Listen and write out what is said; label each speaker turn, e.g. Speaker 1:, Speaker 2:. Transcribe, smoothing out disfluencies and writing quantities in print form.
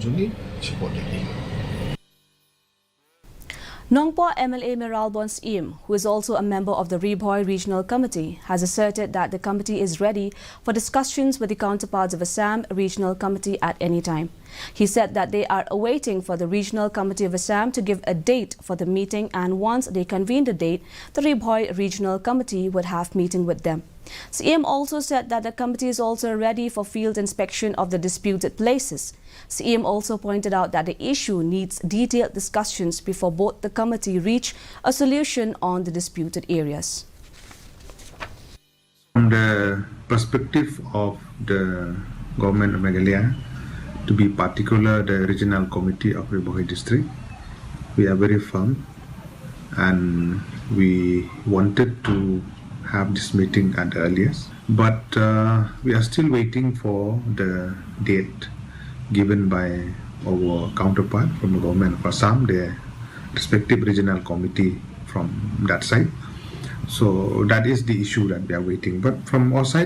Speaker 1: majority supported.
Speaker 2: Nongpoh MLA Meralbon Im, who is also a member of the Bhoi Regional Committee, has asserted that the committee is ready for discussions with the counterparts of Assam Regional Committee at any time. He said that they are awaiting for the Regional Committee of Assam to give a date for the meeting, and once they convene the date, the Bhoi Regional Committee would have meeting with them. CM also said that the committee is also ready for field inspection of the disputed places. CM also pointed out that the issue needs detailed discussions before both the committee reach a solution on the disputed areas.
Speaker 3: From the perspective of the government of Meghalaya, to be particular the regional committee of the Bhoi district, we are very firm and we wanted to have this meeting at the earliest, but we are still waiting for the date given by our counterpart from the government of Assam, the respective regional committee from that side. So that is the issue that we are waiting. But from our side,